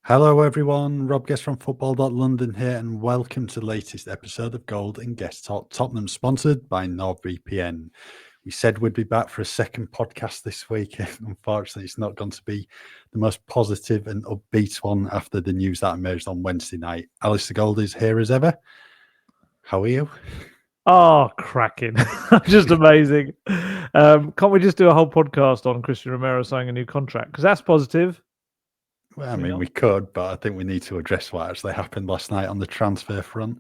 Hello, everyone. Rob Guest from football.london here, and welcome to the latest episode of Gold and Guest Talk Tottenham, sponsored by NordVPN. We said we'd be back for a second podcast this week. Unfortunately, it's not going to be the most positive and upbeat one after the news that emerged on Wednesday night. Alistair Gold is here as ever. How are you? Oh, cracking. Just amazing. Can't we just do a whole podcast on Christian Romero signing a new contract? Because that's positive. Well, I mean, we could, but I think we need to address what actually happened last night on the transfer front.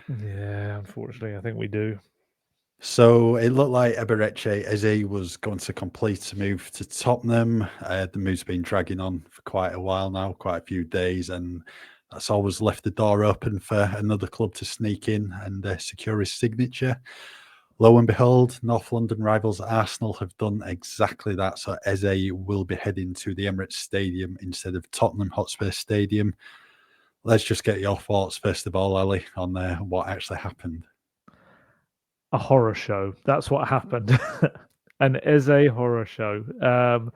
Yeah, unfortunately, I think we do. So it looked like Eberechi Eze was going to complete a move to Tottenham. The move's been dragging on for quite a while now, quite a few days, and that's always left the door open for another club to sneak in and secure his signature. Lo and behold, North London rivals Arsenal have done exactly that. So Eze will be heading to the Emirates Stadium instead of Tottenham Hotspur Stadium. Let's just get your thoughts, first of all, Ali, on what actually happened. A horror show. That's what happened. An Eze horror show.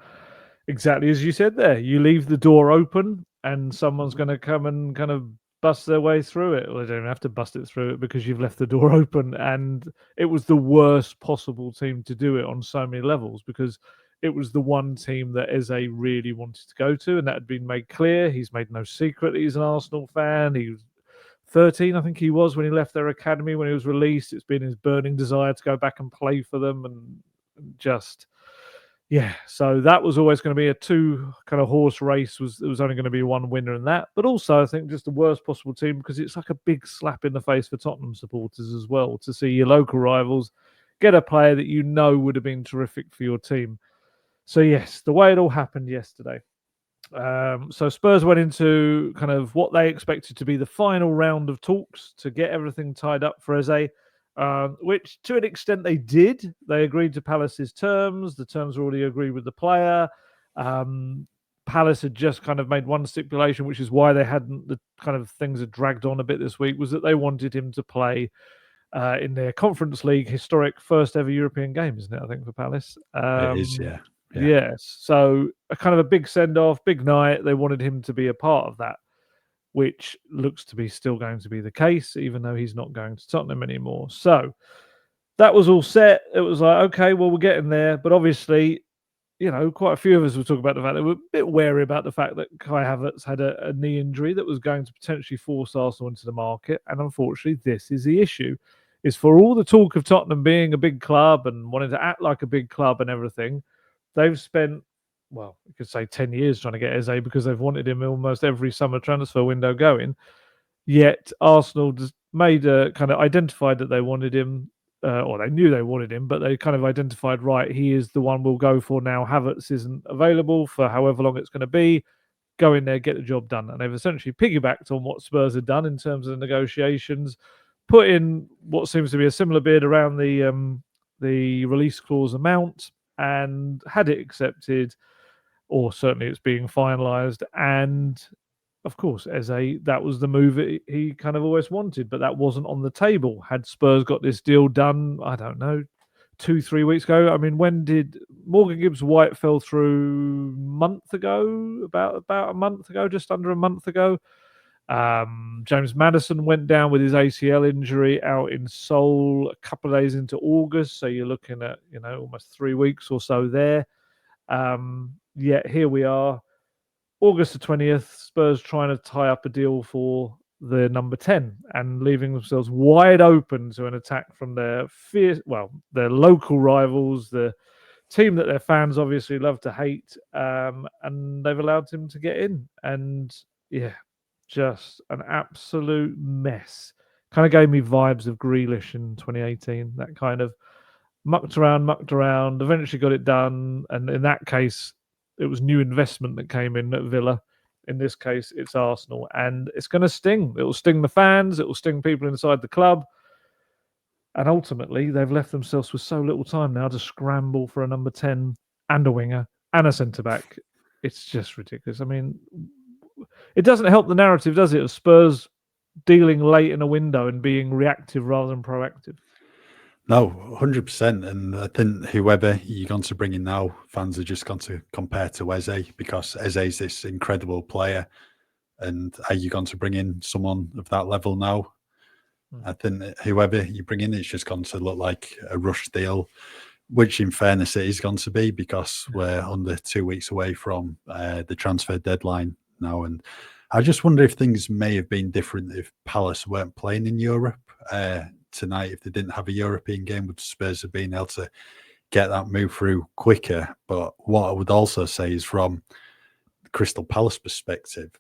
Exactly as you said there. You leave the door open and someone's going to come and kind of bust their way through it. Well, they don't have to bust it through it because you've left the door open. And it was the worst possible team to do it on so many levels because it was the one team that Eze really wanted to go to. And that had been made clear. He's made no secret that he's an Arsenal fan. He was 13, I think he was, when he left their academy, when he was released. It's been his burning desire to go back and play for them, and just, yeah. So that was always going to be a two kind of horse race. There was only going to be one winner in that, but also I think just the worst possible team because it's like a big slap in the face for Tottenham supporters as well to see your local rivals get a player that you know would have been terrific for your team. So yes, the way it all happened yesterday. So Spurs went into kind of what they expected to be the final round of talks to get everything tied up for Eze, which to an extent they did. They agreed to Palace's terms. The terms were already agreed with the player. Palace had just kind of made one stipulation, which is why they hadn't, the kind of things had dragged on a bit this week, was that they wanted him to play in their Conference League historic first ever European game, isn't it? I think for Palace. It is, yeah. Yes. So a kind of a big send off, big night. They wanted him to be a part of that, which looks to be still going to be the case, even though he's not going to Tottenham anymore. So that was all set. It was like, okay, well, we're getting there. But obviously, you know, quite a few of us were talking about the fact that we're a bit wary about the fact that Kai Havertz had a knee injury that was going to potentially force Arsenal into the market. And unfortunately, this is the issue. Is for all the talk of Tottenham being a big club and wanting to act like a big club and everything, they've spent, well, you could say 10 years trying to get Eze because they've wanted him almost every summer transfer window going. Yet Arsenal just made a kind of identified that they wanted him, or they knew they wanted him, but they kind of identified, right, he is the one we'll go for now. Havertz isn't available for however long it's going to be. Go in there, get the job done. And they've essentially piggybacked on what Spurs had done in terms of the negotiations, put in what seems to be a similar bid around the release clause amount, and had it accepted, or certainly it's being finalised. And of course, Eze, that was the move he kind of always wanted, but that wasn't on the table. Had Spurs got this deal done, I don't know, 2-3 weeks ago? I mean, when did Morgan Gibbs White fell through? Month ago, about a month ago, just under a month ago. James Maddison went down with his ACL injury out in Seoul a couple of days into August. So you're looking at, you know, almost 3 weeks or so there. Yet here we are, August the 20th, Spurs trying to tie up a deal for the number 10 and leaving themselves wide open to an attack from their their local rivals, the team that their fans obviously love to hate. And they've allowed him to get in. And yeah, just an absolute mess. Kind of gave me vibes of Grealish in 2018. That kind of mucked around, eventually got it done. And in that case, it was new investment that came in at Villa. In this case, it's Arsenal. And it's going to sting. It will sting the fans. It will sting people inside the club. And ultimately, they've left themselves with so little time now to scramble for a number 10 and a winger and a centre-back. It's just ridiculous. I mean, it doesn't help the narrative, does it, of Spurs dealing late in a window and being reactive rather than proactive? No, 100%. And I think whoever you're going to bring in now, fans are just going to compare to Eze, because Eze is this incredible player. And are you going to bring in someone of that level now? I think that whoever you bring in, it's just going to look like a rush deal, which in fairness it is going to be, because we're under 2 weeks away from the transfer deadline now. And I just wonder if things may have been different if Palace weren't playing in Europe tonight. If they didn't have a European game, would Spurs have been able to get that move through quicker? But what I would also say is, from the Crystal Palace perspective,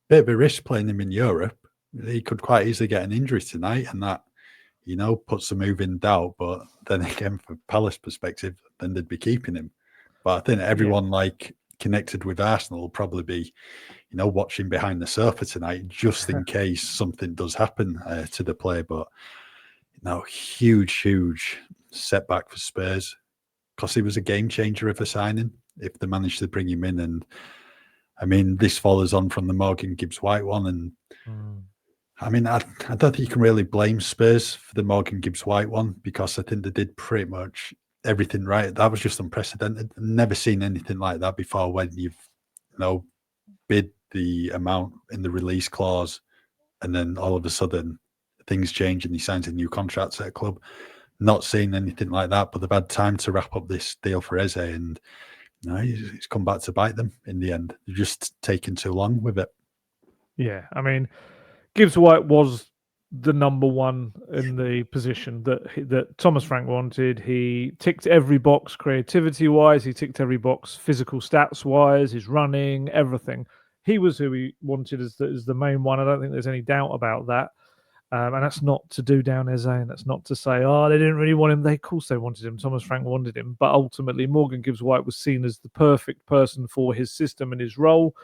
bit of a risk playing him in Europe. He could quite easily get an injury tonight, and that, puts the move in doubt. But then again, from Palace perspective, then they'd be keeping him. But I think everyone connected with Arsenal will probably be, watching behind the sofa tonight, just in case something does happen to the player. But huge setback for Spurs, because he was a game changer of a signing if they managed to bring him in. And I mean, this follows on from the Morgan Gibbs-White one, and I mean, I don't think you can really blame Spurs for the Morgan Gibbs-White one, because I think they did pretty much everything right. That was just unprecedented. Never seen anything like that before, when you've bid the amount in the release clause, and then all of a sudden things change and he signs a new contract at a club. Not seeing anything like that, but they've had time to wrap up this deal for Eze, and he's come back to bite them in the end. They're just taking too long with it. Yeah, I mean, Gibbs-White was the number one in the position that Thomas Frank wanted. He ticked every box creativity-wise. He ticked every box physical stats-wise, his running, everything. He was who he wanted as the main one. I don't think there's any doubt about that. And that's not to do down Eze, and that's not to say, they didn't really want him. Of course they wanted him. Thomas Frank wanted him. But ultimately, Morgan Gibbs-White was seen as the perfect person for his system and his role.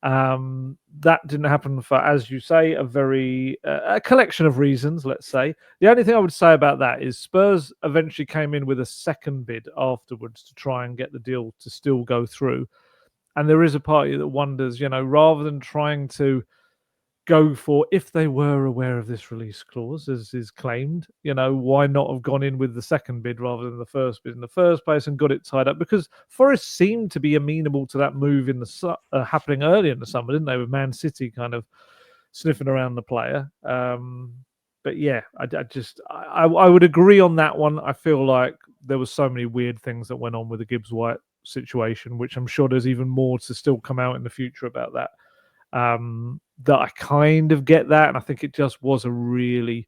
That didn't happen for, as you say, a collection of reasons, let's say. The only thing I would say about that is Spurs eventually came in with a second bid afterwards to try and get the deal to still go through. And there is a party that wonders, rather than trying to go for, if they were aware of this release clause, as is claimed, why not have gone in with the second bid rather than the first bid in the first place and got it tied up? Because Forest seemed to be amenable to that move in the happening early in the summer, didn't they, with Man City kind of sniffing around the player. But yeah, I would agree on that one. I feel like there was so many weird things that went on with the Gibbs-White situation, which I'm sure there's even more to still come out in the future about that. That I kind of get that, and I think it just was a really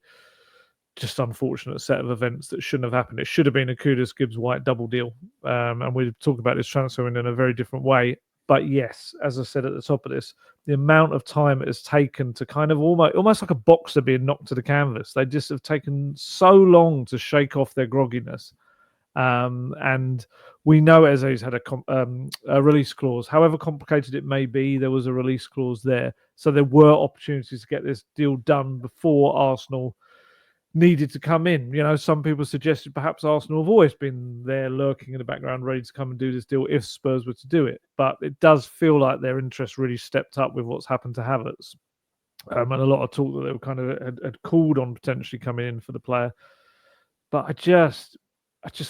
just unfortunate set of events that shouldn't have happened. It should have been a Kudus Gibbs-White double deal, and we'll talk about this transfer in a very different way. But yes, as I said at the top of this, the amount of time it has taken to kind of almost like a boxer being knocked to the canvas. They just have taken so long to shake off their grogginess. And we know Eze's had a release clause. However complicated it may be, there was a release clause there. So there were opportunities to get this deal done before Arsenal needed to come in. Some people suggested perhaps Arsenal have always been there lurking in the background, ready to come and do this deal if Spurs were to do it. But it does feel like their interest really stepped up with what's happened to Havertz. And a lot of talk that they were kind of had called on potentially coming in for the player. But I just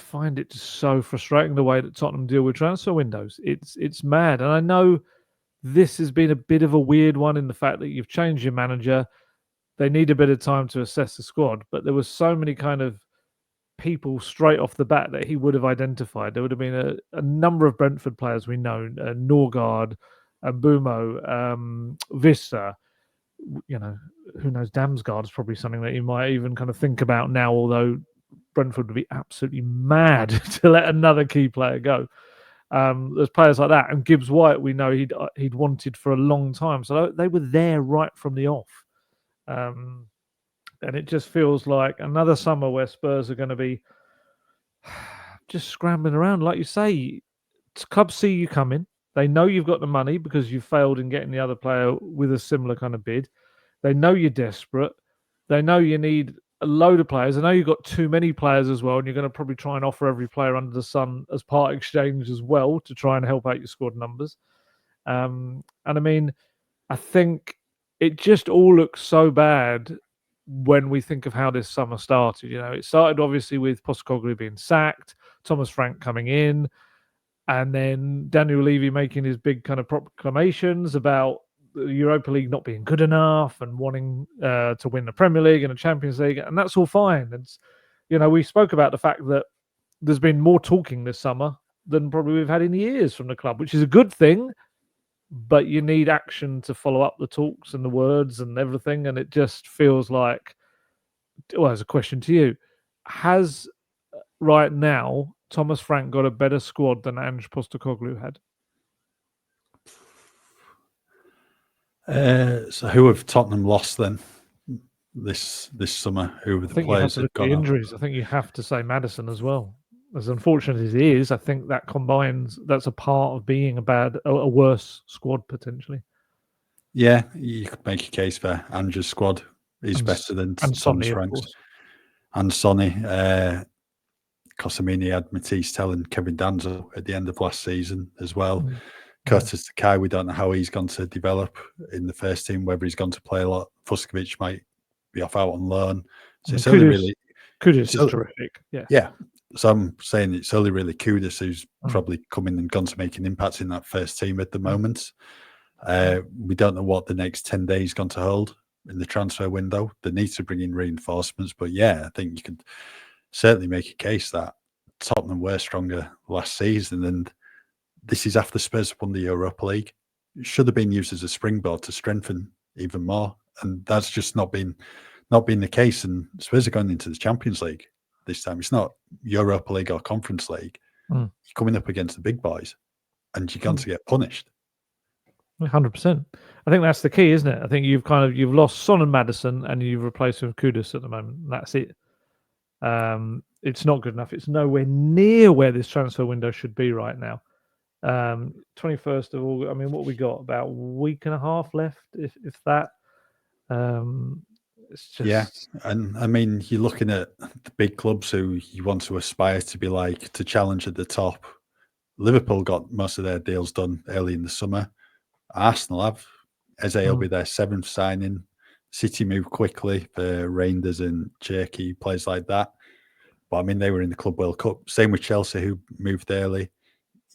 find it just so frustrating the way that Tottenham deal with transfer windows. It's mad. And I know this has been a bit of a weird one in the fact that you've changed your manager. They need a bit of time to assess the squad, but there were so many kind of people straight off the bat that he would have identified. There would have been a number of Brentford players we know, Norgard, Mbumo, Vista. Who knows? Damsgaard is probably something that you might even kind of think about now, although Brentford would be absolutely mad to let another key player go. There's players like that, and Gibbs-White, we know he'd wanted for a long time, so they were there right from the off. And it just feels like another summer where Spurs are going to be just scrambling around, like you say. Clubs see you coming. They know you've got the money because you failed in getting the other player with a similar kind of bid. They know you're desperate. They know you need a load of players. I know you've got too many players as well, and you're going to probably try and offer every player under the sun as part exchange as well to try and help out your squad numbers. And I mean, I think it just all looks so bad when we think of how this summer started. It started obviously with Postecoglou being sacked, Thomas Frank coming in, and then Daniel Levy making his big kind of proclamations about the Europa League not being good enough and wanting to win the Premier League and the Champions League, and that's all fine. It's, we spoke about the fact that there's been more talking this summer than probably we've had in years from the club, which is a good thing, but you need action to follow up the talks and the words and everything, and it just feels like, well, as a question to you, has right now Thomas Frank got a better squad than Ange Postecoglou had? So who have Tottenham lost then this summer? Who are the players that have gone out? Injuries. I think you have to say Maddison as well. As unfortunate as it is, I think that that's a part of being a worse squad potentially. Yeah, you could make a case for Ange's squad is better than Thomas Frank's. And Sonny. Because I mean, he had Matisse telling Kevin Danzo at the end of last season as well. Curtis Takai, we don't know how he's going to develop in the first team, whether he's going to play a lot. Fuskovic might be off out on loan. So it's only really Kudus is terrific. Yeah. So I'm saying it's only really Kudus who's probably coming and gone to make an impact in that first team at the moment. We don't know what the next 10 days is going to hold in the transfer window. They need to bring in reinforcements, but yeah, I think you could certainly make a case that Tottenham were stronger last season, and this is after Spurs won the Europa League. It should have been used as a springboard to strengthen even more, and that's just not been the case. And Spurs are going into the Champions League this time. It's not Europa League or Conference League. You're coming up against the big boys, and you're going to get punished. 100%. I think that's the key, isn't it? I think you've lost Son and Maddison, and you've replaced them with Kudus at the moment. That's it. It's not good enough. It's nowhere near where this transfer window should be right now. 21st of August. I mean, what we got? About a week and a half left, if that. It's just and I mean, you're looking at the big clubs who you want to aspire to be like, to challenge at the top. Liverpool got most of their deals done early in the summer. Arsenal have. Eze will be their 7th signing. City moved quickly for Reinders and Cherky, players like that. But I mean, they were in the Club World Cup. Same with Chelsea, who moved early.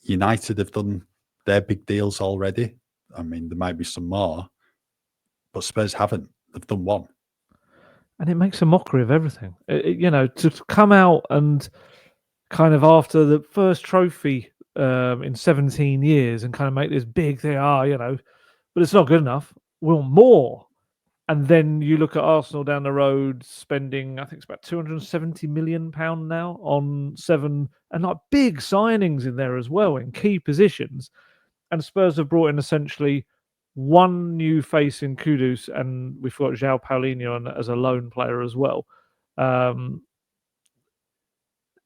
United have done their big deals already. I mean, there might be some more, but Spurs haven't. They've done one. And it makes a mockery of everything. To come out and kind of after the first trophy in 17 years and kind of make this big thing, but it's not good enough. We want more. And then you look at Arsenal down the road spending, I think it's about £270 million now on 7 and like big signings in there as well in key positions. And Spurs have brought in essentially one new face in Kudus, and we've got João Paulinho as a loan player as well. What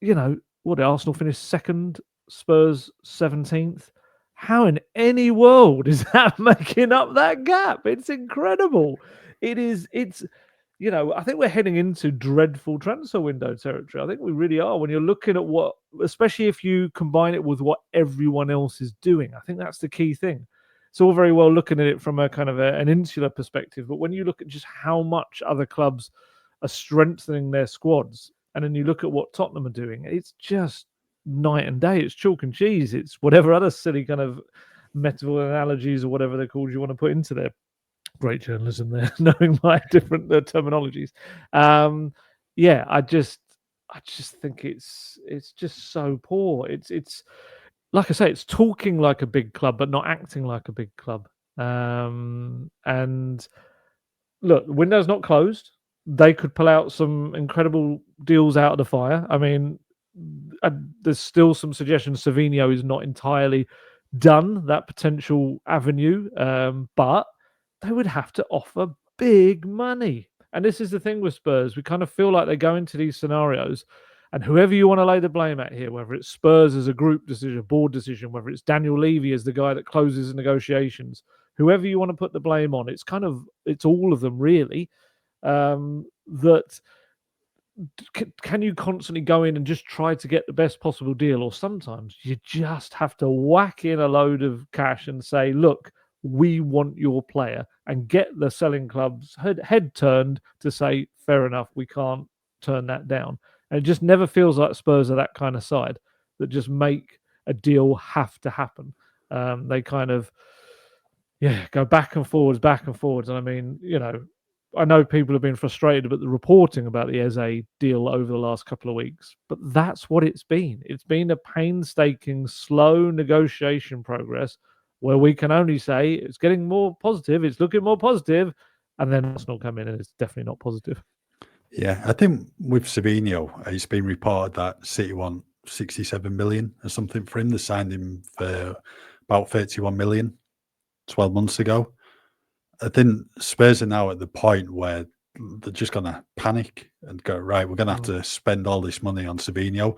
did Arsenal finish 2nd, Spurs 17th? How in any world is that making up that gap? It's incredible. It's I think we're heading into dreadful transfer window territory. I think we really are. When you're looking at what, especially if you combine it with what everyone else is doing, I think that's the key thing. It's all very well looking at it from a kind of an insular perspective, but when you look at just how much other clubs are strengthening their squads, and then you look at what Tottenham are doing, it's just night and day. It's chalk and cheese. It's whatever other silly kind of metaphor analogies or whatever they're called you want to put into there. Great journalism there, knowing my different terminologies. I just think it's just so poor. It's like I say, it's talking like a big club but not acting like a big club. And look, the window's not closed. They could pull out some incredible deals out of the fire. I mean, there's still some suggestions Savinho is not entirely done, that potential avenue, but they would have to offer big money. And this is the thing with Spurs. We kind of feel like they go into these scenarios, and whoever you want to lay the blame at here, whether it's Spurs as a group decision, a board decision, whether it's Daniel Levy as the guy that closes the negotiations, whoever you want to put the blame on, it's all of them really. That can you constantly go in and just try to get the best possible deal, or sometimes you just have to whack in a load of cash and say, look, we want your player, and get the selling club's head turned to say, fair enough, we can't turn that down. And it just never feels like Spurs are that kind of side that just make a deal have to happen. They kind of go back and forwards. And I mean, I know people have been frustrated about the reporting about the Eze deal over the last couple of weeks, but that's what it's been. It's been a painstaking, slow negotiation progress where we can only say it's getting more positive, it's looking more positive, and then Arsenal come in and it's definitely not positive. Yeah, I think with Savinho, it's been reported that City want 67 million or something for him. They signed him for about 31 million 12 months ago. I think Spurs are now at the point where they're just going to panic and go, right, we're going to have to spend all this money on Savinho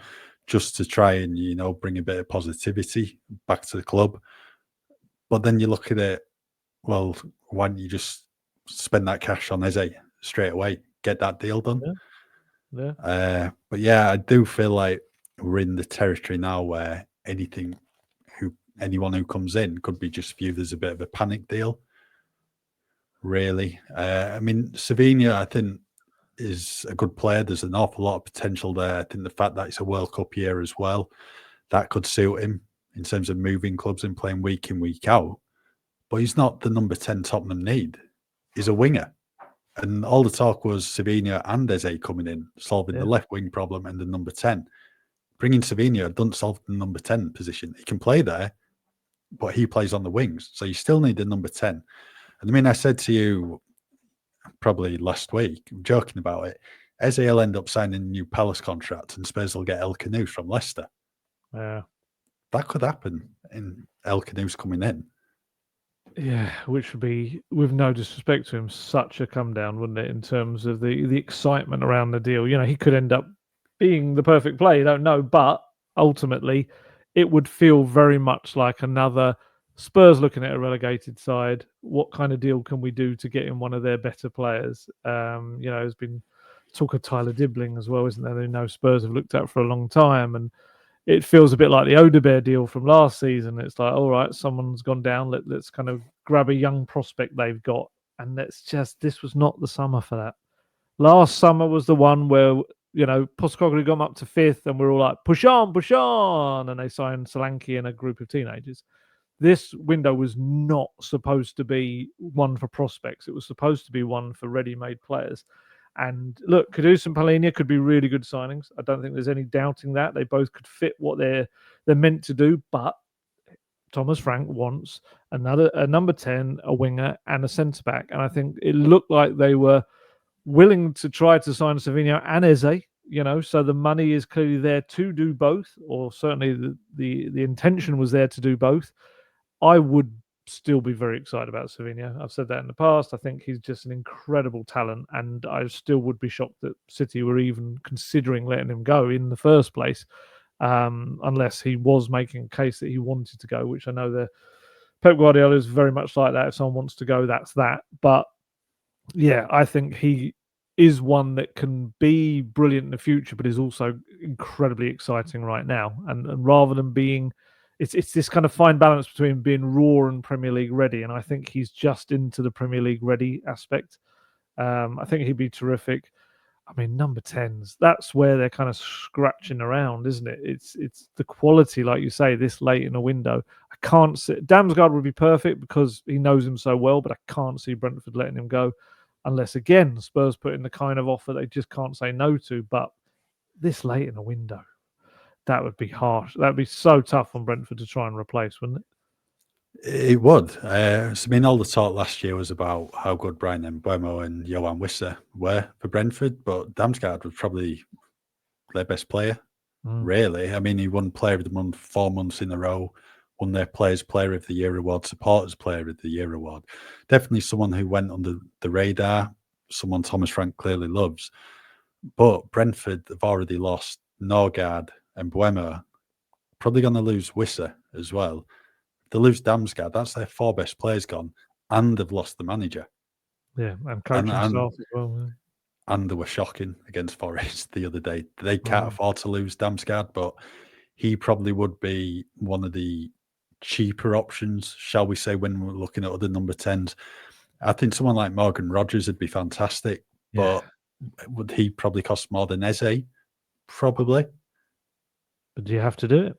just to try and, bring a bit of positivity back to the club. But then you look at it, well, why don't you just spend that cash on Eze straight away, get that deal done? Yeah. But yeah, I do feel like we're in the territory now where anyone who comes in could be just viewed as a bit of a panic deal. Really, I mean, Savinho, I think, is a good player. There's an awful lot of potential there. I think the fact that it's a World Cup year as well, that could suit him in terms of moving clubs and playing week in, week out. But he's not the number 10 Tottenham need. He's a winger. And all the talk was Savinho and Eze coming in, solving the left wing problem and the number 10. Bringing Savinho doesn't solve the number 10 position. He can play there, but he plays on the wings. So you still need the number 10. And I mean, I said to you probably last week, joking about it, Eze will end up signing a new Palace contract and Spurs will get El Canoe from Leicester. Yeah. That could happen in El Canoe's coming in. Yeah, which would be, with no disrespect to him, such a come down, wouldn't it, in terms of the excitement around the deal? He could end up being the perfect player, you don't know, but ultimately it would feel very much like another Spurs looking at a relegated side. What kind of deal can we do to get in one of their better players? There's been talk of Tyler Dibbling as well, isn't there? They know Spurs have looked at for a long time, and it feels a bit like the Odebear deal from last season. It's like, all right, someone's gone down. Let's kind of grab a young prospect they've got. And this was not the summer for that. Last summer was the one where, Postecoglou got them up to 5th and we're all like, push on. And they signed Solanke and a group of teenagers. This window was not supposed to be one for prospects. It was supposed to be one for ready-made players. And look, Kudus and Palhinha could be really good signings. I don't think there's any doubting that. They both could fit what they're meant to do. But Thomas Frank wants a number 10, a winger, and a centre back. And I think it looked like they were willing to try to sign Savinho and Eze. So the money is clearly there to do both, or certainly the intention was there to do both. I would still be very excited about Savinho. I've said that in the past. I think he's just an incredible talent, and I still would be shocked that City were even considering letting him go in the first place, unless he was making a case that he wanted to go, which I know the Pep Guardiola is very much like that. If someone wants to go, that's that. But yeah, I think he is one that can be brilliant in the future, but is also incredibly exciting right now. And rather than being, it's this kind of fine balance between being raw and Premier League ready. And I think he's just into the Premier League ready aspect. I think he'd be terrific. I mean, number 10s, that's where they're kind of scratching around, isn't it? It's the quality, like you say, this late in a window. I can't see Damsgaard would be perfect because he knows him so well, but I can't see Brentford letting him go unless, again, Spurs put in the kind of offer they just can't say no to. But this late in a window, that would be harsh. That would be so tough on Brentford to try and replace, wouldn't it? It would. I mean, all the talk last year was about how good Brian Mbeumo and Johan Wissa were for Brentford, but Damsgaard was probably their best player, really. I mean, he won Player of the Month 4 months in a row, won their Players Player of the Year award, Supporters Player of the Year award. Definitely someone who went under the radar, someone Thomas Frank clearly loves. But Brentford have already lost Norgard and Mbeumo, probably going to lose Wissa as well. They lose Damsgaard, that's their 4 best players gone, and they've lost the manager. Yeah, and coaching staff as well. Yeah. And they were shocking against Forest the other day. They can't afford to lose Damsgaard, but he probably would be one of the cheaper options, shall we say, when we're looking at other number 10s. I think someone like Morgan Rogers would be fantastic, but would he probably cost more than Eze? Probably. But do you have to do it?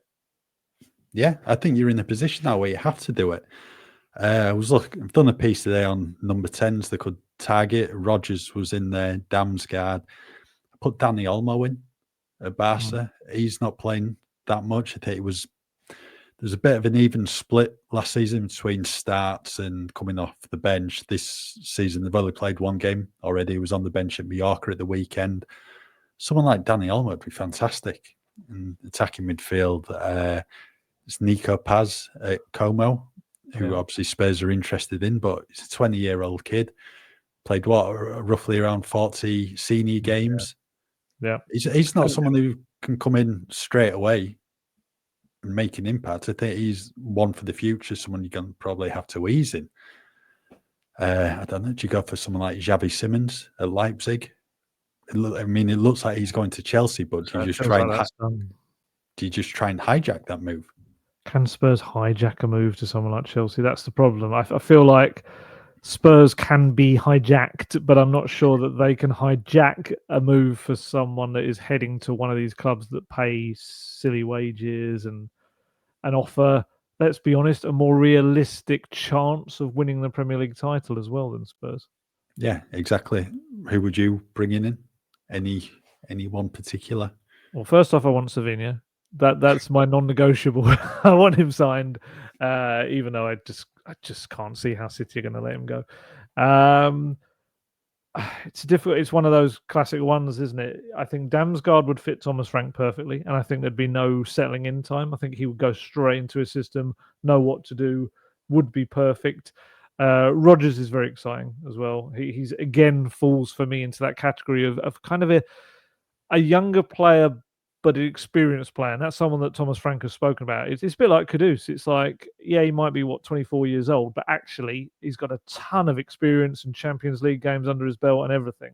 Yeah, I think you're in a position now where you have to do it. I've done a piece today on number 10s they could target. Rodgers was in there, Damsgaard. I put Danny Olmo in at Barca. He's not playing that much. I think there's a bit of an even split last season between starts and coming off the bench. This season, they've only played one game already. He was on the bench at Mallorca at the weekend. Someone like Danny Olmo would be fantastic in attacking midfield. It's Nico Paz at Como, who obviously Spurs are interested in, but he's a 20-year-old kid. Played roughly around 40 senior games. Yeah. He's not someone who can come in straight away and make an impact. I think he's one for the future, someone you're going to probably have to ease in. I don't know. Do you go for someone like Xavi Simons at Leipzig? It looks like he's going to Chelsea, but do you just try and hijack that move? Can Spurs hijack a move to someone like Chelsea? That's the problem. I feel like Spurs can be hijacked, but I'm not sure that they can hijack a move for someone that is heading to one of these clubs that pay silly wages and offer, let's be honest, a more realistic chance of winning the Premier League title as well than Spurs. Yeah, exactly. Who would you bring in? Any one particular? Well, first off, I want Savinha. That's my non-negotiable. I want him signed, even though I just can't see how City are going to let him go. It's difficult. It's one of those classic ones, isn't it? I think Damsgaard would fit Thomas Frank perfectly, and I think there'd be no settling in time. I think he would go straight into his system, know what to do, would be perfect. Rodgers is very exciting as well. He's again falls for me into that category of kind of a younger player, but an experienced player. And that's someone that Thomas Frank has spoken about. It's a bit like Kudus. It's like, yeah, he might be, 24 years old, but actually he's got a ton of experience and Champions League games under his belt and everything.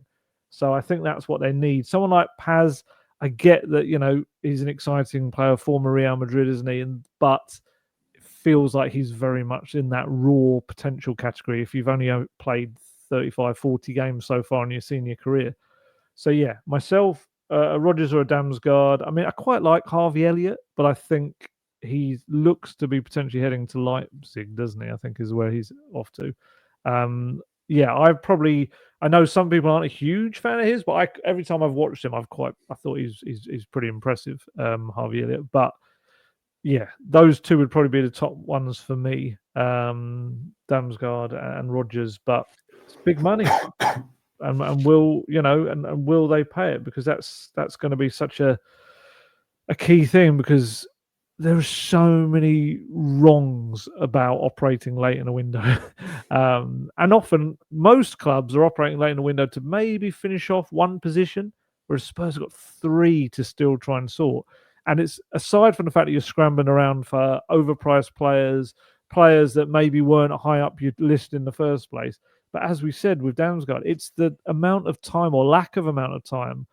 So I think that's what they need. Someone like Paz, I get that, he's an exciting player, former Real Madrid, isn't he? But it feels like he's very much in that raw potential category if you've only played 35, 40 games so far in your senior career. So yeah, myself, Rodgers or a Damsgaard. I mean, I quite like Harvey Elliott, but I think he looks to be potentially heading to Leipzig, doesn't he? I think is where he's off to. Yeah, I know some people aren't a huge fan of his, but every time I've watched him, I thought he's pretty impressive, Harvey Elliott. But yeah, those two would probably be the top ones for me, Damsgaard and Rodgers. But it's big money. And will and will they pay it? Because that's going to be such a key thing, because there are so many wrongs about operating late in a window. And often most clubs are operating late in a window to maybe finish off one position, whereas Spurs have got three to still try and sort. And it's aside from the fact that you're scrambling around for overpriced players that maybe weren't high up your list in the first place. But as we said with Damsgaard, it's the amount of time or lack of time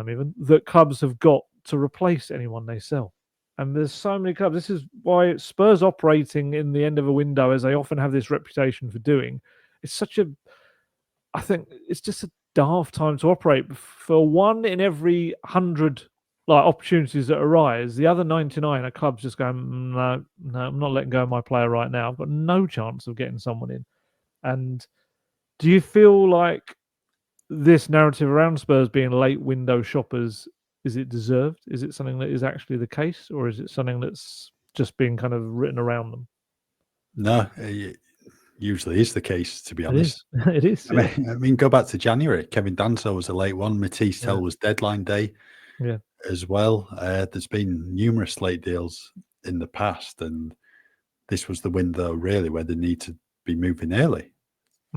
even, that clubs have got to replace anyone they sell. And there's so many clubs. This is why Spurs operating in the end of a window, as they often have this reputation for doing, I think it's just a daft time to operate. For one in every 100 opportunities that arise, the other 99 are clubs just going, no, I'm not letting go of my player right now. I've got no chance of getting someone in. And do you feel like this narrative around Spurs being late window shoppers, is it deserved? Is it something that is actually the case, or is it something that's just being kind of written around them? No, it usually is the case, to be honest. It is. I mean, go back to January. Kevin Danso was a late one. Matisse Tell was deadline day as well. There's been numerous late deals in the past, and this was the window really where they need to be moving early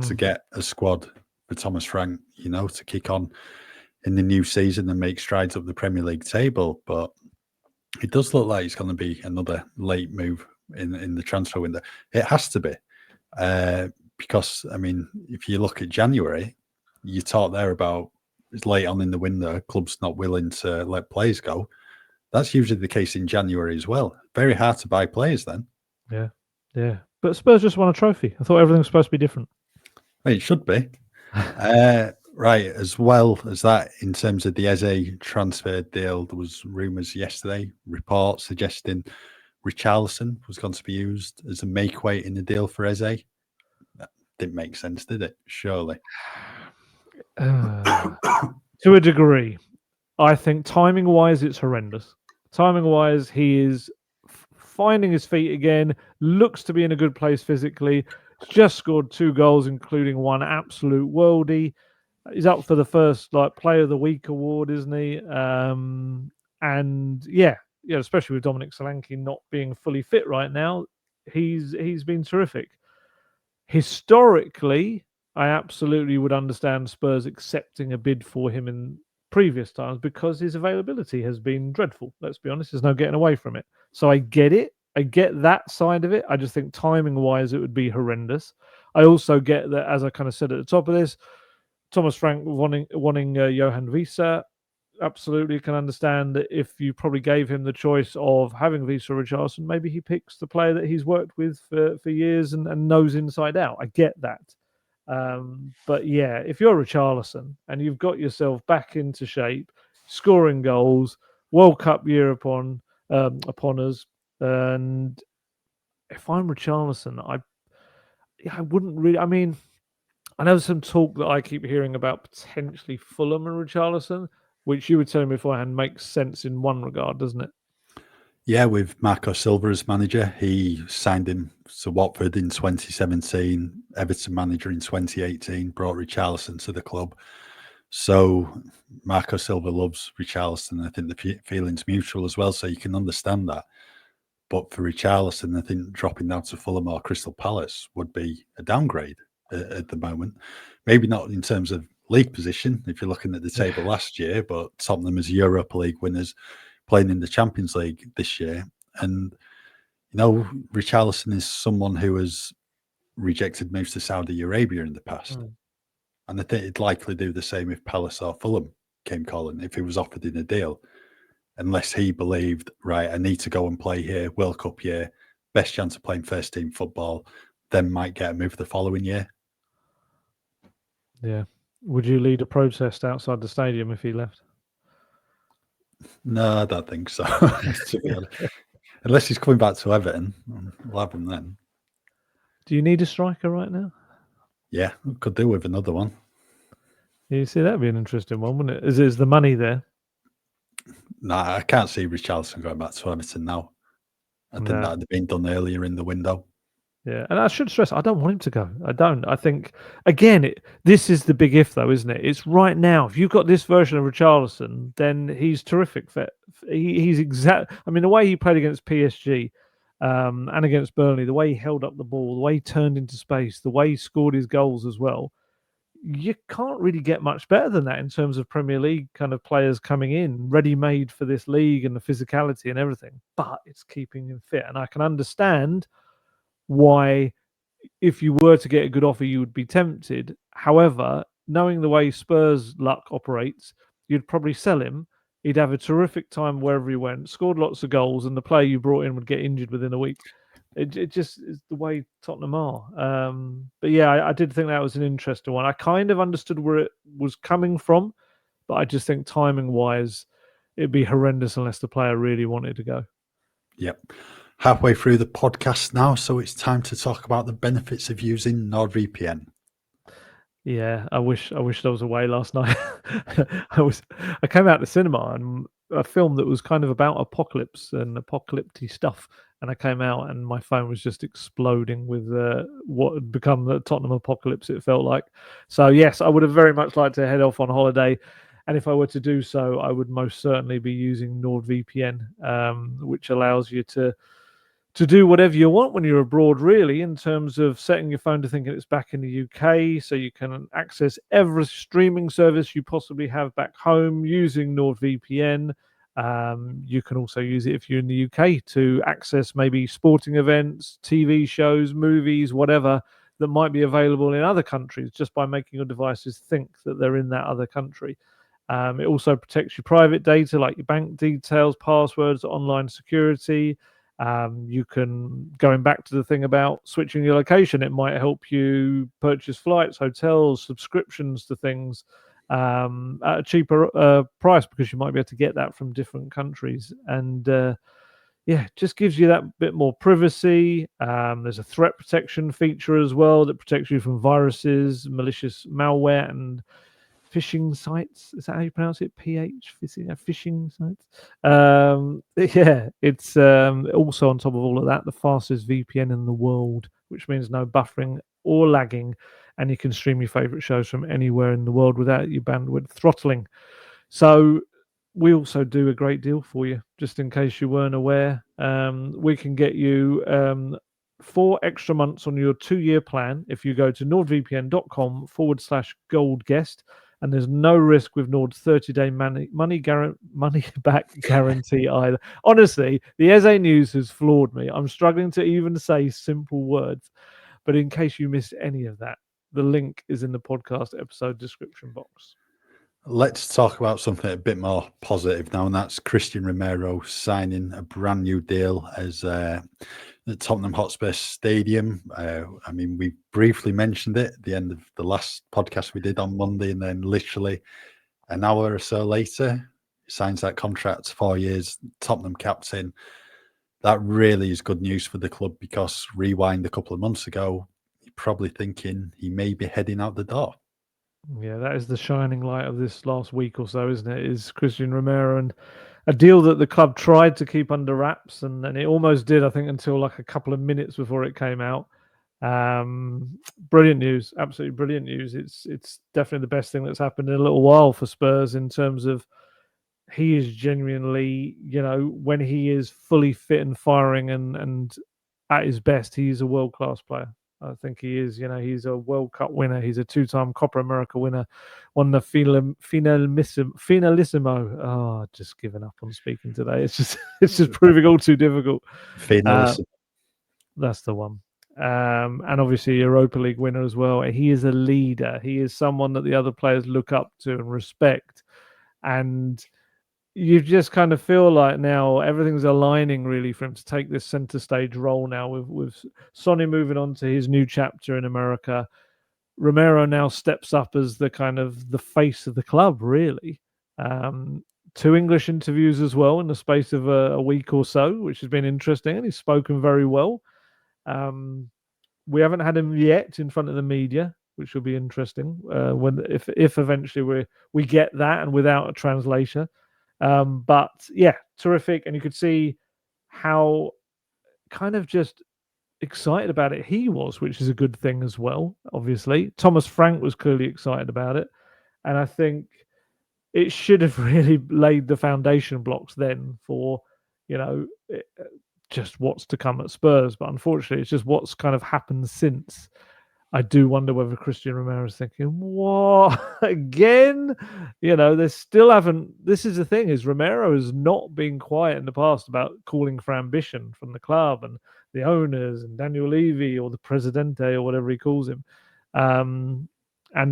to get a squad for Thomas Frank, to kick on in the new season and make strides up the Premier League table. But it does look like it's going to be another late move in the transfer window. It has to be, because, I mean, if you look at January, you talk there about it's late on in the window, clubs not willing to let players go. That's usually the case in January as well. Very hard to buy players then. Yeah. But Spurs just won a trophy. I thought everything was supposed to be different. It should be. Right, as well as that, in terms of the Eze transfer deal, there was rumours yesterday, reports suggesting Richarlison was going to be used as a make weight in the deal for Eze. That didn't make sense, did it? Surely. To a degree. I think timing-wise, it's horrendous. Timing-wise, he is finding his feet again, looks to be in a good place physically, just scored 2 goals, including one absolute worldie. He's up for the first Player of the Week award, isn't he? And yeah, especially with Dominic Solanke not being fully fit right now, he's been terrific. Historically, I absolutely would understand Spurs accepting a bid for him in previous times because his availability has been dreadful. Let's be honest, there's no getting away from it. So I get it. I get that side of it. I just think timing-wise, it would be horrendous. I also get that, as I kind of said at the top of this, Thomas Frank wanting Johan Wissa. Absolutely can understand that if you probably gave him the choice of having Wissa or Richarlison, maybe he picks the player that he's worked with for years and knows inside out. I get that. But yeah, if you're Richarlison and you've got yourself back into shape, scoring goals, World Cup year upon us, and if I'm Richarlison, I wouldn't really. I mean, I know some talk that I keep hearing about potentially Fulham and Richarlison, which you were telling me beforehand makes sense in one regard, doesn't it? Yeah, with Marco Silva as manager, he signed him to Watford in 2017, Everton manager in 2018, brought Richarlison to the club. So Marco Silva loves Richarlison. I think the feeling's mutual as well, so you can understand that. But for Richarlison, I think dropping down to Fulham or Crystal Palace would be a downgrade at the moment. Maybe not in terms of league position, if you're looking at the table last year, but Tottenham as Europa League winners, playing in the Champions League this year. And, Richarlison is someone who has rejected moves to Saudi Arabia in the past. And I think he'd likely do the same if Palace or Fulham came calling, if he was offered in a deal. Unless he believed, right, I need to go and play here, World Cup year, best chance of playing first team football, then might get a move the following year. Yeah. Would you lead a protest outside the stadium if he left? No, I don't think so. To be honest. Unless he's coming back to Everton, we'll have him then. Do you need a striker right now? Yeah, could do with another one. You see, that'd be an interesting one, wouldn't it? Is the money there? Nah, I can't see Richarlison going back to Everton now. I think that had been done earlier in the window. Yeah, and I should stress, I don't want him to go. I don't. I think, again, this is the big if, though, isn't it? It's right now. If you've got this version of Richarlison, then he's terrific. He's exact. I mean, the way he played against PSG and against Burnley, the way he held up the ball, the way he turned into space, the way he scored his goals as well, you can't really get much better than that in terms of Premier League kind of players coming in, ready-made for this league and the physicality and everything. But it's keeping him fit. And I can understand why, if you were to get a good offer, you would be tempted. However, knowing the way Spurs luck operates, you'd probably sell him. He'd have a terrific time wherever he went, scored lots of goals, and the player you brought in would get injured within a week. It just is the way Tottenham are. But yeah, I did think that was an interesting one. I kind of understood where it was coming from, but I just think timing-wise, it'd be horrendous unless the player really wanted to go. Yep. Halfway through the podcast now, so it's time to talk about the benefits of using NordVPN. Yeah, I wish there was a way last night. I came out the cinema and a film that was kind of about apocalypse and apocalyptic stuff, and I came out and my phone was just exploding with what had become the Tottenham apocalypse, it felt like. So yes, I would have very much liked to head off on holiday, and if I were to do so, I would most certainly be using NordVPN, which allows you to do whatever you want when you're abroad, really, in terms of setting your phone to thinking it's back in the UK, so you can access every streaming service you possibly have back home using NordVPN. You can also use it if you're in the UK to access maybe sporting events, TV shows, movies, whatever that might be available in other countries just by making your devices think that they're in that other country. It also protects your private data like your bank details, passwords, online security. You can, going back to the thing about switching your location, it might help you purchase flights, hotels, subscriptions to things at a cheaper price because you might be able to get that from different countries. And yeah, just gives you that bit more privacy. There's a threat protection feature as well that protects you from viruses, malicious malware, and phishing sites. Is that how you pronounce it? Phishing sites. Yeah, it's also on top of all of that, the fastest VPN in the world, which means no buffering or lagging, and you can stream your favorite shows from anywhere in the world without your bandwidth throttling. So we also do a great deal for you, just in case you weren't aware. We can get you 4 extra months on your 2-year plan if you go to nordvpn.com/gold guest. And there's no risk with Nord's 30-day money back guarantee either. Honestly, the Eze news has floored me. I'm struggling to even say simple words. But in case you missed any of that, the link is in the podcast episode description box. Let's talk about something a bit more positive now, and that's Christian Romero signing a brand new deal as the Tottenham Hotspur Stadium. I mean, we briefly mentioned it at the end of the last podcast we did on Monday, and then literally an hour or so later, he signs that contract, 4 years, Tottenham captain. That really is good news for the club, because rewind a couple of months ago, you're probably thinking he may be heading out the door. Yeah, that is the shining light of this last week or so, isn't it? Is Christian Romero, and a deal that the club tried to keep under wraps, and it almost did, I think, until like a couple of minutes before it came out. Brilliant news, absolutely brilliant news. It's definitely the best thing that's happened in a little while for Spurs, in terms of he is genuinely, when he is fully fit and firing and at his best, he's a world-class player. I think he is. He's a World Cup winner. He's a 2-time Copa America winner. Won the finalissimo. Oh, just given up on speaking today. It's just proving all too difficult. Finalissimo. That's the one. And obviously Europa League winner as well. He is a leader. He is someone that the other players look up to and respect. And you just kind of feel like now everything's aligning really for him to take this center stage role now, with Sonny moving on to his new chapter in America. Romero now steps up as the kind of the face of the club, really. 2 English interviews as well in the space of a week or so, which has been interesting, and he's spoken very well. We haven't had him yet in front of the media, which will be interesting if eventually we get that and without a translator. But yeah, terrific. And you could see how kind of just excited about it he was, which is a good thing as well, obviously. Thomas Frank was clearly excited about it. And I think it should have really laid the foundation blocks then for, just what's to come at Spurs. But unfortunately, it's just what's kind of happened since. I do wonder whether Christian Romero is thinking, what, again? They still haven't. This is the thing, is Romero has not been quiet in the past about calling for ambition from the club and the owners and Daniel Levy, or the Presidente, or whatever he calls him. And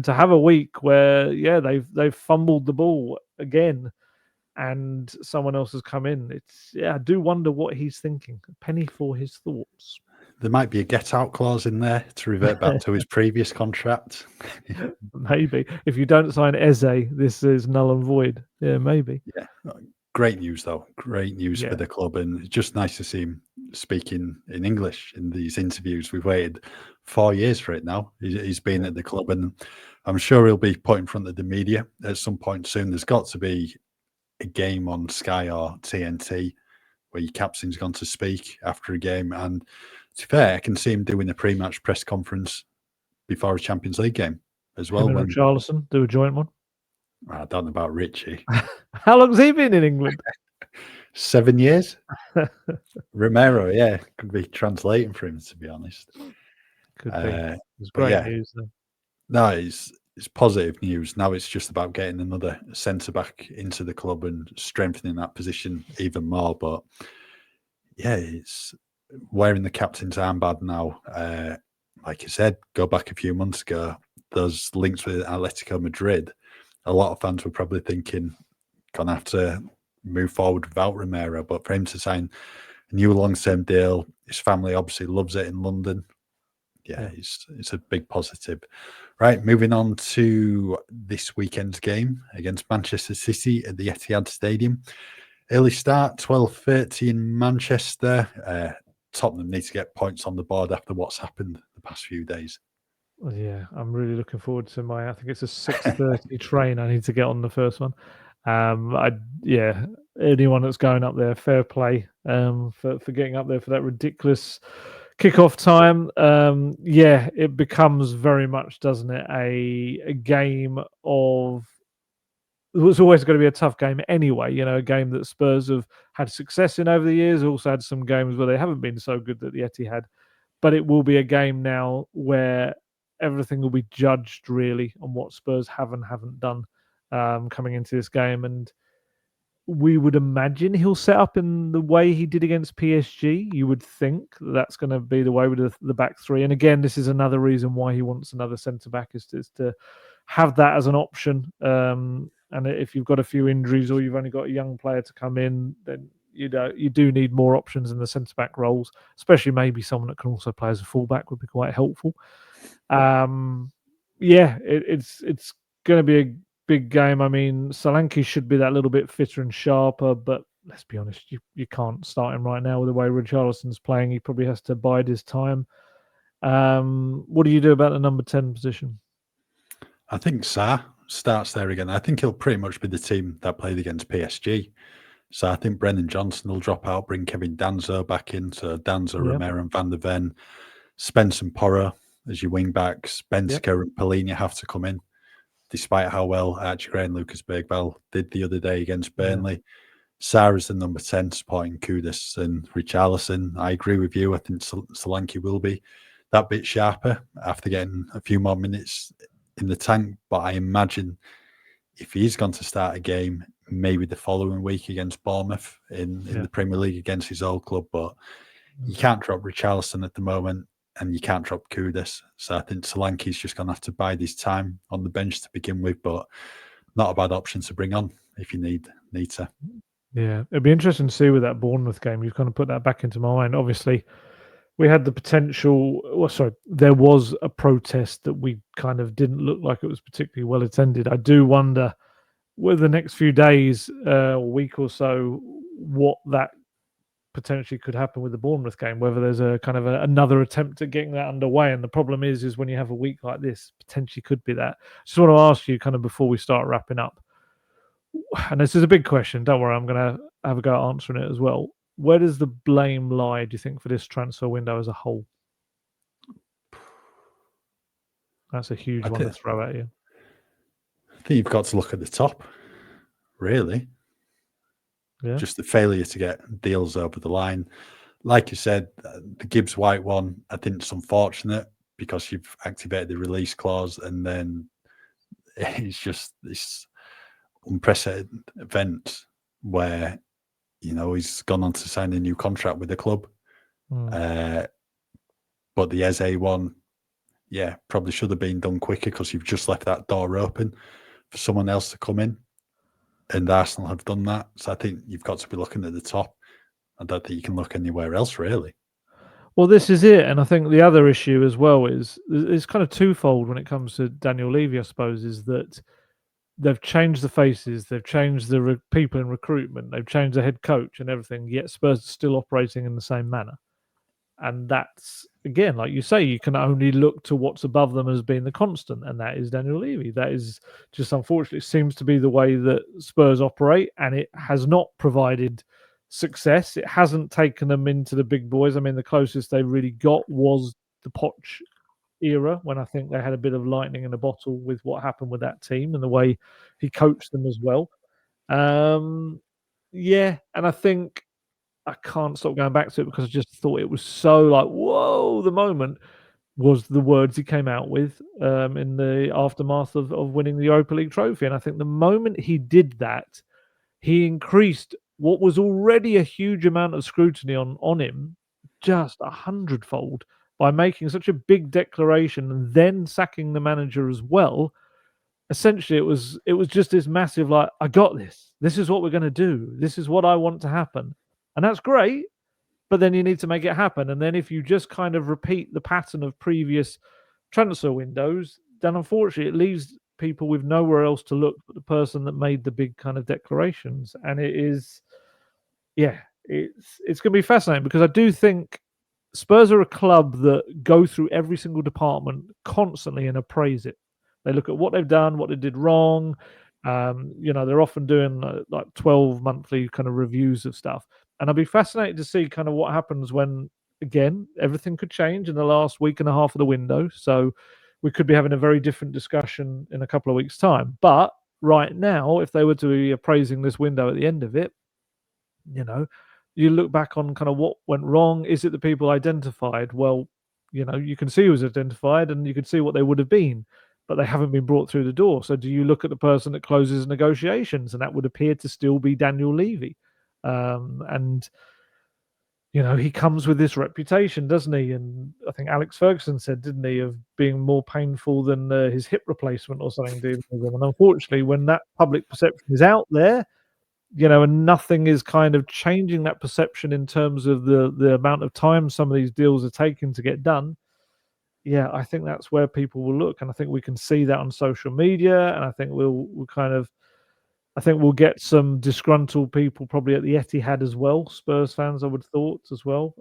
to have a week where, they've fumbled the ball again, and someone else has come in. I do wonder what he's thinking. A penny for his thoughts. There might be a get-out clause in there to revert back to his previous contract. Maybe. If you don't sign Eze, this is null and void. Yeah, maybe. Yeah. Great news, though. Great news for the club. And it's just nice to see him speaking in English in these interviews. We've waited 4 years for it now. He's been at the club, and I'm sure he'll be put in front of the media at some point soon. There's got to be a game on Sky or TNT where your captain's gone to speak after a game. And to be fair, I can see him doing a pre-match press conference before a Champions League game as well. Him and Richarlison do a joint one. I don't know about Richie. How long's he been in England? 7 years. Romero, could be translating for him, to be honest. Could be. It's great news, though. No, it's positive news. Now it's just about getting another centre back into the club and strengthening that position even more. But it's wearing the captain's armband now. Like I said, go back a few months ago, those links with Atletico Madrid, a lot of fans were probably thinking, gonna have to move forward without Romero. But for him to sign a new long-term deal, his family obviously loves it in London. It's a big positive. Right, moving on to this weekend's game against Manchester City at the Etihad Stadium. Early start, 12:30 in Manchester. Tottenham need to get points on the board after what's happened the past few days. Well, yeah, I'm really looking forward to I think it's a 6:30 train I need to get on the first one. Yeah, anyone that's going up there, fair play for getting up there for that ridiculous kickoff time. Yeah, it becomes very much, doesn't it, a game of it was always going to be a tough game anyway. You know, a game that Spurs have had success in over the years. Also had some games where they haven't been so good at the Etihad, but it will be a game now where everything will be judged really on what Spurs have and haven't done coming into this game. And we would imagine he'll set up in the way he did against PSG. You would think that's going to be the way with the back three. And again, this is another reason why he wants another centre back is to have that as an option. And if you've got a few injuries or you've only got a young player to come in, then you do need more options in the centre back roles, especially maybe someone that can also play as a fullback would be quite helpful. Yeah, it's going to be a big game. I mean, Solanke should be that little bit fitter and sharper, but let's be honest, you can't start him right now with the way Richarlison's playing. He probably has to bide his time. What do you do about the number 10 position? I think Sarr starts there again. I think he'll pretty much be the team that played against PSG. So I think Brennan Johnson will drop out, bring Kevin Danzo back in. So Danzo, Yeah. Romero and Van der Ven, Spence and Porro as your wing backs. Benzica and Polina have to come in, despite how well Archie Gray and Lucas Bergvall did the other day against Burnley. Sarr is the number 10, supporting Kudus and Richarlison. I agree with you. I think Solanke will be that bit sharper after getting a few more minutes in the tank. But I imagine if he's going to start a game, maybe the following week against Bournemouth in the Premier League against his old club. But you can't drop Richarlison at the moment, and you can't drop Kudus. So I think Solanke's just going to have to bide his time on the bench to begin with, but not a bad option to bring on if you need to. Yeah, it'd be interesting to see with that Bournemouth game. You've kind of put that back into my mind. Obviously, we had the potential. Well, sorry, there was a protest that we kind of didn't look like it was particularly well attended. I do wonder, with the next few days, a week or so, what that potentially could happen with the Bournemouth game. Whether there's a kind of another attempt at getting that underway. And the problem is when you have a week like this, potentially could be that. Just want to ask you, kind of before we start wrapping up, and this is a big question. Don't worry, I'm going to have a go at answering it as well. Where does the blame lie, do you think, for this transfer window as a whole? That's a huge one to throw at you. I think you've got to look at the top, really. Yeah. Just the failure to get deals over the line. Like you said, the Gibbs White one, I think it's unfortunate because you've activated the release clause, and then it's just this unprecedented event where, you know, he's gone on to sign a new contract with the club. But the Eze one, probably should have been done quicker because you've just left that door open for someone else to come in. And Arsenal have done that. So I think you've got to be looking at the top. I don't think you can look anywhere else, really. Well, this is it. And I think the other issue as well is it's kind of twofold when it comes to Daniel Levy, I suppose, is that they've changed the faces, they've changed the people in recruitment, they've changed the head coach and everything, yet Spurs are still operating in the same manner. And that's, again, like you say, you can only look to what's above them as being the constant, and that is Daniel Levy. That is just, unfortunately, seems to be the way that Spurs operate, and it has not provided success. It hasn't taken them into the big boys. I mean, the closest they really got was the Poch era, when I think they had a bit of lightning in a bottle with what happened with that team and the way he coached them as well. And I think I can't stop going back to it because I just thought it was so like, whoa, the moment was the words he came out with in the aftermath of winning the Europa League trophy. And I think the moment he did that, he increased what was already a huge amount of scrutiny on him just 100-fold by making such a big declaration and then sacking the manager as well. Essentially, it was just this massive, like, I got this. This is what we're going to do. This is what I want to happen. And that's great, but then you need to make it happen. And then if you just kind of repeat the pattern of previous transfer windows, then unfortunately it leaves people with nowhere else to look but the person that made the big kind of declarations. And it is, yeah, it's going to be fascinating because I do think Spurs are a club that go through every single department constantly and appraise it. They look at what they've done, what they did wrong. They're often doing like 12 monthly kind of reviews of stuff. And I'd be fascinated to see kind of what happens when, again, everything could change in the last week and a half of the window. So we could be having a very different discussion in a couple of weeks' time. But right now, if they were to be appraising this window at the end of it, you look back on kind of what went wrong. Is it the people identified? Well, you can see who was identified and you can see what they would have been, but they haven't been brought through the door. So do you look at the person that closes negotiations? And that would appear to still be Daniel Levy. And he comes with this reputation, doesn't he? And I think Alex Ferguson said, didn't he, of being more painful than his hip replacement or something dealing with him. And unfortunately, when that public perception is out there, and nothing is kind of changing that perception in terms of the amount of time some of these deals are taking to get done. Yeah, I think that's where people will look, and I think we can see that on social media, and I think I think we'll get some disgruntled people probably at the Etihad as well, Spurs fans, I would have thought as well.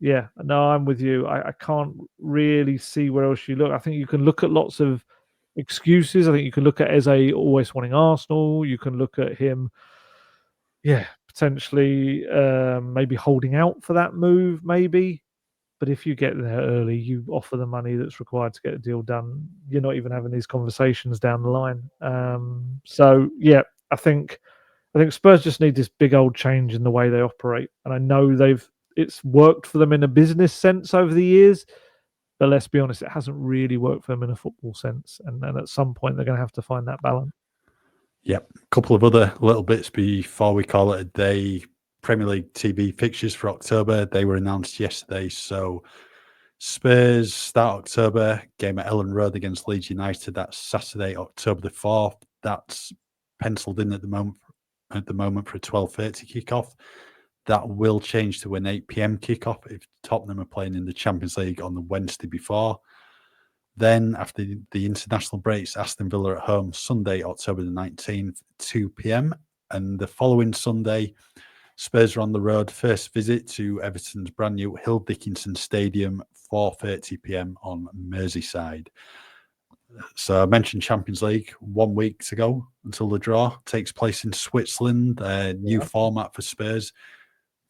Yeah, no, I'm with you. I can't really see where else you look. I think you can look at lots of excuses. I think you can look at Eze always wanting Arsenal. You can look at him, potentially maybe holding out for that move, maybe. But if you get there early, you offer the money that's required to get a deal done. You're not even having these conversations down the line. So yeah, I think Spurs just need this big old change in the way they operate. And I know it's worked for them in a business sense over the years, but let's be honest, it hasn't really worked for them in a football sense. And at some point, they're going to have to find that balance. Yep. A couple of other little bits before we call it a day. Premier League TV fixtures for October, they were announced yesterday. So Spurs start October, game at Ellen Road against Leeds United. That's Saturday, October the 4th. That's penciled in at the moment for a 12:30 kickoff. That will change to an 8 p.m. kickoff if Tottenham are playing in the Champions League on the Wednesday before. Then, after the international breaks, Aston Villa at home, Sunday, October the 19th, 2 p.m. And the following Sunday, Spurs are on the road. First visit to Everton's brand new Hill Dickinson Stadium, 4:30 p.m. on Merseyside. So I mentioned Champions League 1 week to go until the draw takes place in Switzerland. New format for Spurs.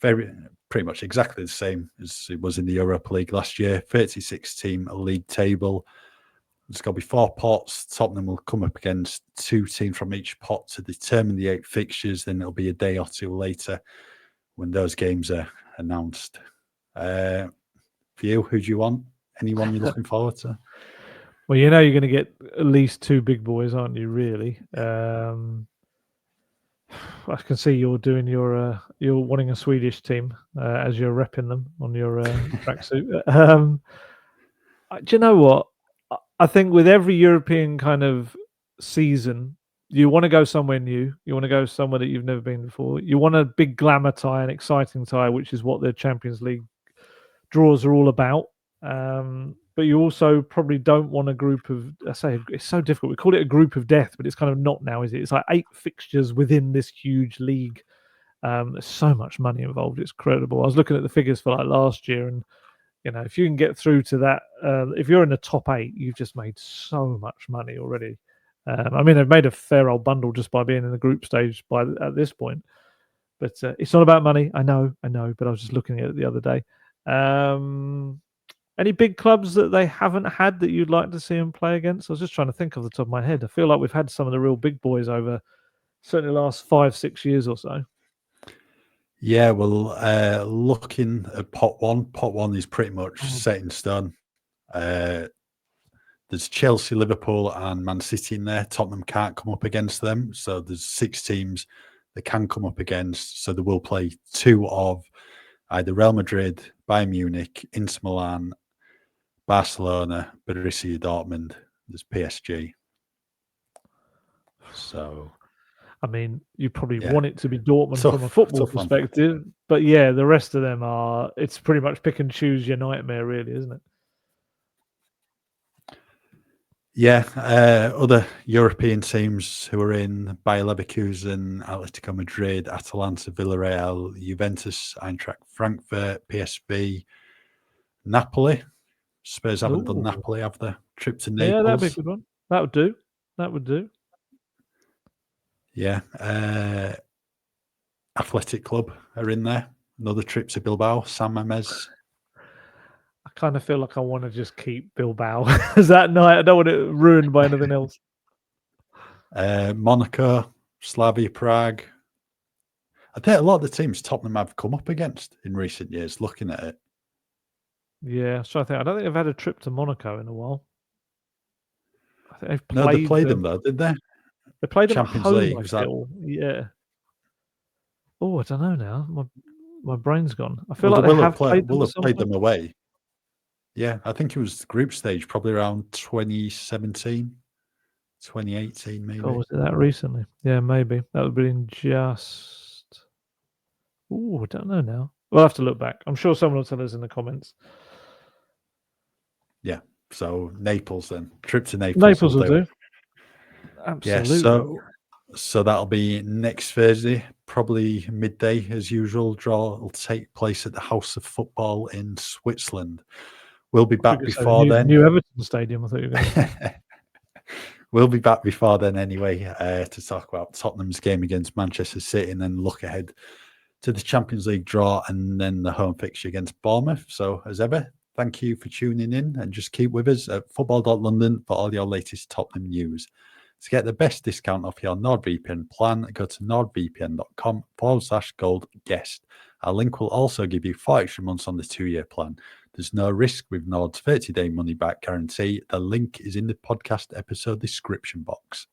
Pretty much exactly the same as it was in the Europa League last year. 36-team league table. There's got to be 4 pots. Tottenham will come up against 2 teams from each pot to determine the 8 fixtures. Then it'll be a day or 2 later when those games are announced. For you, who do you want? Anyone you're looking forward to? Well, you're going to get at least 2 big boys, aren't you, really? I can see you're doing you're wanting a Swedish team as you're repping them on your tracksuit. Do you know what? I think with every European kind of season, you want to go somewhere new. You want to go somewhere that you've never been before. You want a big glamour tie, an exciting tie, which is what the Champions League draws are all about. But you also probably don't want a group of, I say it's so difficult. We call it a group of death, but it's kind of not now, is it? It's like 8 fixtures within this huge league. There's so much money involved. It's credible. I was looking at the figures for like last year, and if you can get through to that, if you're in the top 8, you've just made so much money already. I mean, they've made a fair old bundle just by being in the group stage at this point. But it's not about money. I know. But I was just looking at it the other day. Any big clubs that they haven't had that you'd like to see them play against? I was just trying to think off the top of my head. I feel like we've had some of the real big boys over certainly the last 5-6 years or so. Yeah, well, looking at pot one is pretty much set in stone. There's Chelsea, Liverpool, and Man City in there. Tottenham can't come up against them. So there's 6 teams they can come up against. So they will play 2 of either Real Madrid, Bayern Munich, Inter Milan, Barcelona, Borussia Dortmund. There's PSG. So, I mean, you probably want it to be Dortmund from a football perspective, one. But yeah, the rest of them it's pretty much pick and choose your nightmare, really, isn't it? Yeah, other European teams who are in: Bayer Leverkusen, Atletico Madrid, Atalanta, Villarreal, Juventus, Eintracht Frankfurt, PSV, Napoli. Spurs haven't done Ooh. Napoli, have they? Trip to Yeah, that'd be a Naples. good one. That would do. That would do. Yeah. Athletic Club are in there. Another trip to Bilbao, San Mamés. I kind of feel like I want to just keep Bilbao as that night. I don't want it ruined by anything else. Monaco, Slavia Prague. I think a lot of the teams Tottenham have come up against in recent years, looking at it. Yeah, so I don't think they've had a trip to Monaco in a while. I think they've No, they played them. them though, did they? They played them at Champions home, League, I was that? feel. Yeah. Oh, I don't know now. My brain's gone. I feel Well, like they they have played them will at have some played point. them away. Yeah, I think it was group stage, probably around 2017, 2018 maybe. Oh, was it that recently? Yeah, maybe. That would have been just... Oh, I don't know now. We'll have to look back. I'm sure someone will tell us in the comments. Yeah, so Naples then. Trip to Naples Naples will do. do. Yeah, Absolutely. so that'll be next Thursday, probably midday as usual. Draw will take place at the House of Football in Switzerland. We'll be I thought back you were before saying then. New Everton Stadium, I thought you were going to say. We'll be back before then anyway, to talk about Tottenham's game against Manchester City and then look ahead to the Champions League draw and then the home fixture against Bournemouth. So as ever, thank you for tuning in and just keep with us at football.london for all your latest Tottenham news. To get the best discount off your NordVPN plan, go to nordvpn.com/goldguest. Our link will also give you 4 extra months on the 2-year plan. There's no risk with Nord's 30-day money-back guarantee. The link is in the podcast episode description box.